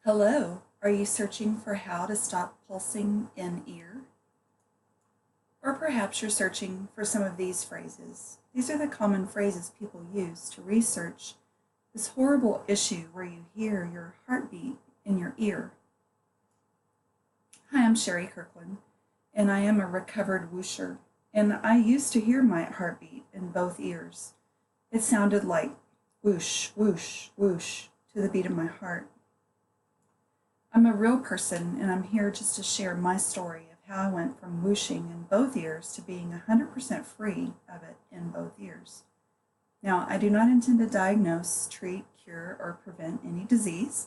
Hello, are you searching for how to stop pulsing in ear? Or perhaps you're searching for some of these phrases. These are the common phrases people use to research this horrible issue where you hear your heartbeat in your ear. Hi, I'm Sherry Kirkland, and I am a recovered whoosher, and I used to hear my heartbeat in both ears. It sounded like whoosh, whoosh, whoosh to the beat of my heart. I'm a real person, and I'm here just to share my story of how I went from whooshing in both ears to being 100% free of it in both ears. Now, I do not intend to diagnose, treat, cure, or prevent any disease.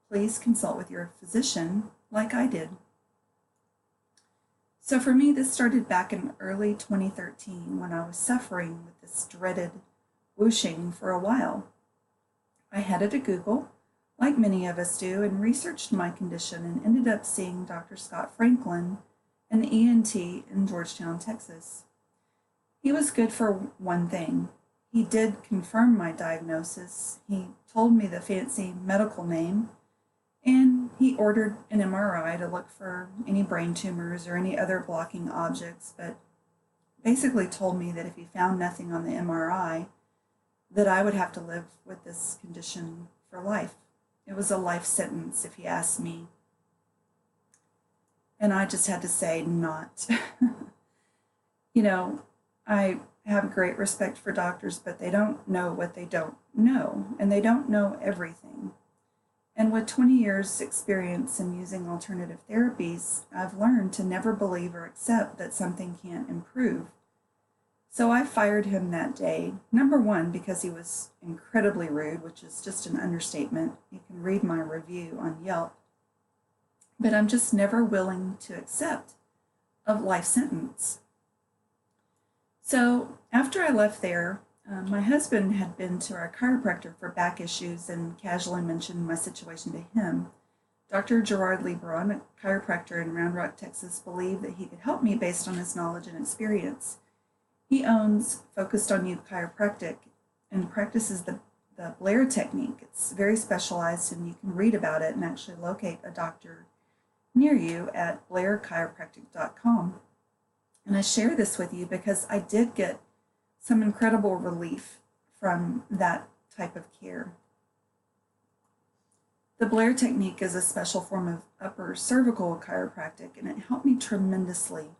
Please consult with your physician like I did. So for me, this started back in early 2013 when I was suffering with this dreaded whooshing for a while. I headed to Google, like many of us do, and researched my condition and ended up seeing Dr. Scott Franklin, an ENT in Georgetown, Texas. He was good for one thing. He did confirm my diagnosis. He told me the fancy medical name, and he ordered an MRI to look for any brain tumors or any other blocking objects, but basically told me that if he found nothing on the MRI, that I would have to live with this condition for life. It was a life sentence if he asked me. And I just had to say not. I have great respect for doctors, but they don't know what they don't know, and they don't know everything. And with 20 years experience in using alternative therapies, I've learned to never believe or accept that something can't improve. So I fired him that day, number one, because he was incredibly rude, which is just an understatement. You can read my review on Yelp. But I'm just never willing to accept a life sentence. So after I left there, my husband had been to our chiropractor for back issues and casually mentioned my situation to him. Dr. Gerard Lebron, a chiropractor in Round Rock, Texas, believed that he could help me based on his knowledge and experience. He owns Focused on You Chiropractic and practices the Blair technique. It's very specialized, and you can read about it and actually locate a doctor near you at blairchiropractic.com. And I share this with you because I did get some incredible relief from that type of care. The Blair technique is a special form of upper cervical chiropractic, and it helped me tremendously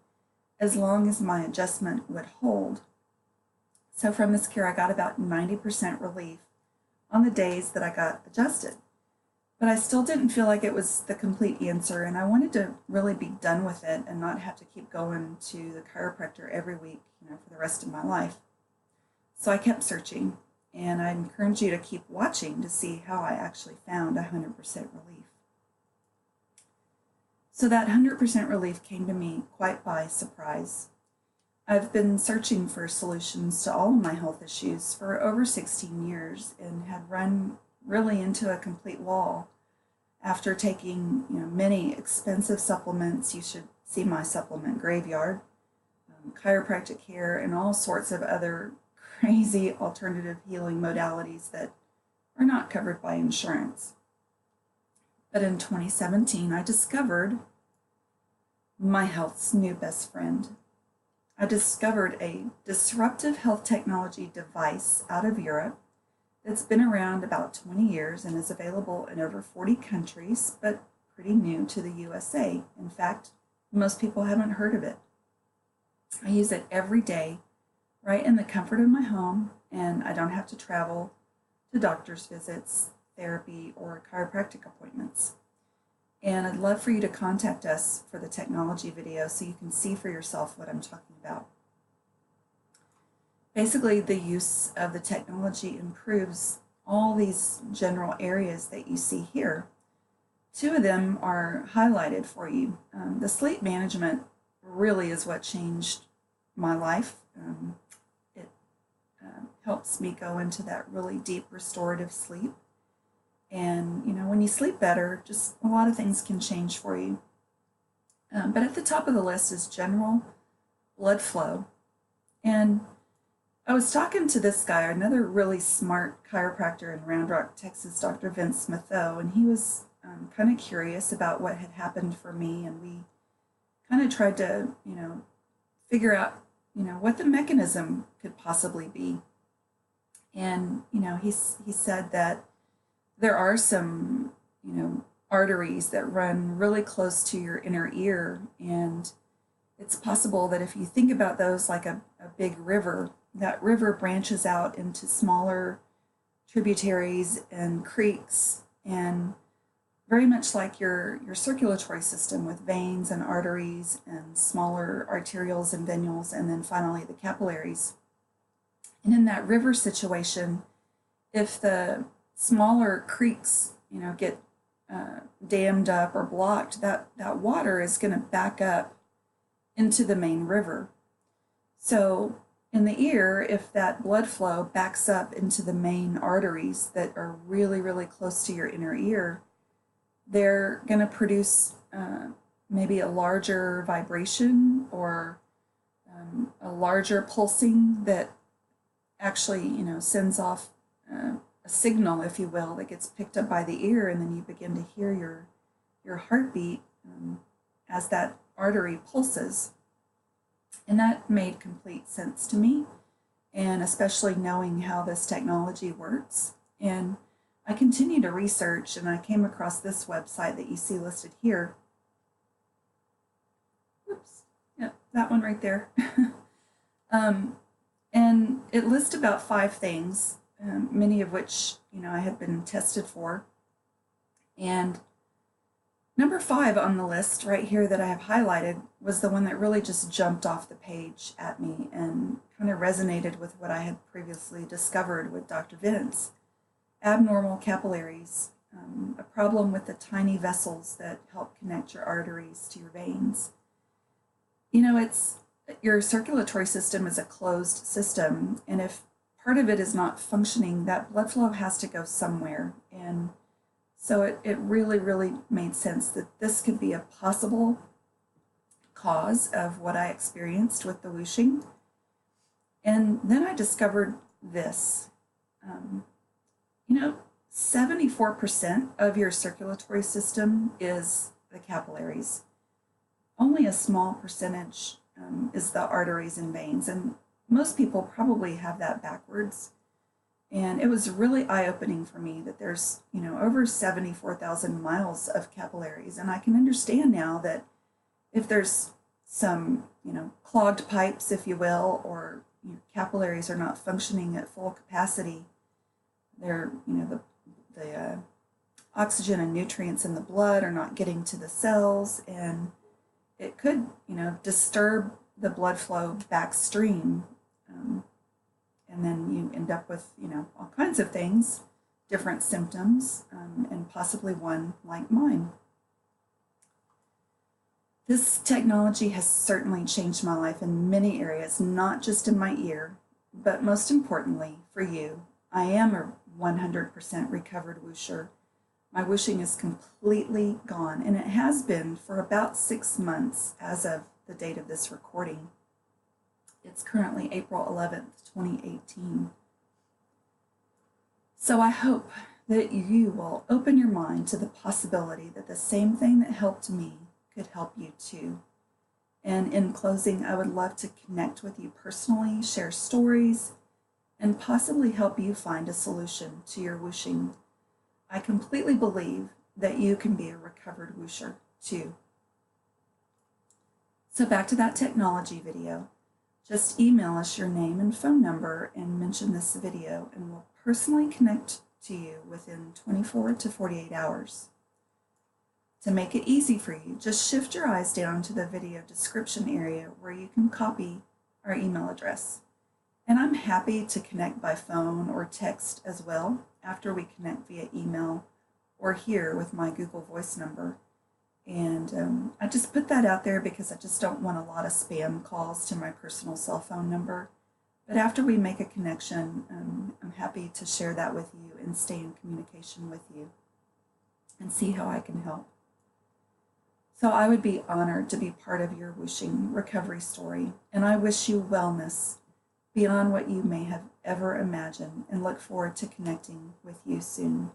as long as my adjustment would hold. So from this care, I got about 90% relief on the days that I got adjusted. But I still didn't feel like it was the complete answer, and I wanted to really be done with it and not have to keep going to the chiropractor every week, for the rest of my life. So I kept searching, and I encourage you to keep watching to see how I actually found 100% relief. So that 100% relief came to me quite by surprise. I've been searching for solutions to all of my health issues for over 16 years and had run really into a complete wall after taking many expensive supplements. You should see my supplement graveyard, chiropractic care, and all sorts of other crazy alternative healing modalities that are not covered by insurance. But in 2017, I discovered my health's new best friend. I discovered a disruptive health technology device out of Europe that's been around about 20 years and is available in over 40 countries, but pretty new to the USA. In fact, most people haven't heard of it. I use it every day, right in the comfort of my home, and I don't have to travel to doctor's visits, therapy, or chiropractic appointments. And I'd love for you to contact us for the technology video so you can see for yourself what I'm talking about. Basically, the use of the technology improves all these general areas that you see here. Two of them are highlighted for you. The sleep management really is what changed my life. It helps me go into that really deep restorative sleep. And, when you sleep better, just a lot of things can change for you. But at the top of the list is general blood flow. And I was talking to this guy, another really smart chiropractor in Round Rock, Texas, Dr. Vince Smitho, and he was kind of curious about what had happened for me, and we kind of tried to, figure out, what the mechanism could possibly be. And, he said that there are some, arteries that run really close to your inner ear, and it's possible that if you think about those like a big river, that river branches out into smaller tributaries and creeks, and very much like your circulatory system with veins and arteries and smaller arterioles and venules, and then finally the capillaries. And in that river situation, if the smaller creeks, get dammed up or blocked, that water is going to back up into the main river. So in the ear, if that blood flow backs up into the main arteries that are really, really close to your inner ear, they're going to produce maybe a larger vibration or a larger pulsing that actually, sends off a signal, if you will, that gets picked up by the ear, and then you begin to hear your heartbeat as that artery pulses. And that made complete sense to me, and especially knowing how this technology works. And I continued to research, and I came across this website that you see listed here. Oops, yep, that one right there. And it lists about 5 things, many of which, I had been tested for. And number 5 on the list right here that I have highlighted was the one that really just jumped off the page at me and kind of resonated with what I had previously discovered with Dr. Vince. Abnormal capillaries, a problem with the tiny vessels that help connect your arteries to your veins. It's your circulatory system is a closed system, and if part of it is not functioning, that blood flow has to go somewhere. And so it really, really made sense that this could be a possible cause of what I experienced with the whooshing. And then I discovered this. 74% of your circulatory system is the capillaries. Only a small percentage is the arteries and veins, and most people probably have that backwards. And it was really eye-opening for me that there's, over 74,000 miles of capillaries. And I can understand now that if there's some, clogged pipes, if you will, or your capillaries are not functioning at full capacity, they're, the oxygen and nutrients in the blood are not getting to the cells, and it could, disturb the blood flow backstream. And then you end up with, all kinds of things, different symptoms, and possibly one like mine. This technology has certainly changed my life in many areas, not just in my ear, but most importantly for you. I am a 100% recovered whoosher. My whooshing is completely gone, and it has been for about 6 months as of the date of this recording. It's currently April 11th, 2018. So I hope that you will open your mind to the possibility that the same thing that helped me could help you too. And in closing, I would love to connect with you personally, share stories, and possibly help you find a solution to your whooshing. I completely believe that you can be a recovered whoosher too. So back to that technology video. Just email us your name and phone number and mention this video, and we'll personally connect to you within 24 to 48 hours. To make it easy for you, just shift your eyes down to the video description area where you can copy our email address. And I'm happy to connect by phone or text as well after we connect via email or here with my Google Voice number. And I just put that out there because I just don't want a lot of spam calls to my personal cell phone number. But after we make a connection, I'm happy to share that with you and stay in communication with you and see how I can help. So I would be honored to be part of your whooshing recovery story, and I wish you wellness beyond what you may have ever imagined, and look forward to connecting with you soon.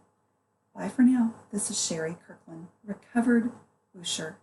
Bye for now. This is Sherry Kirkland, recovered whoosher.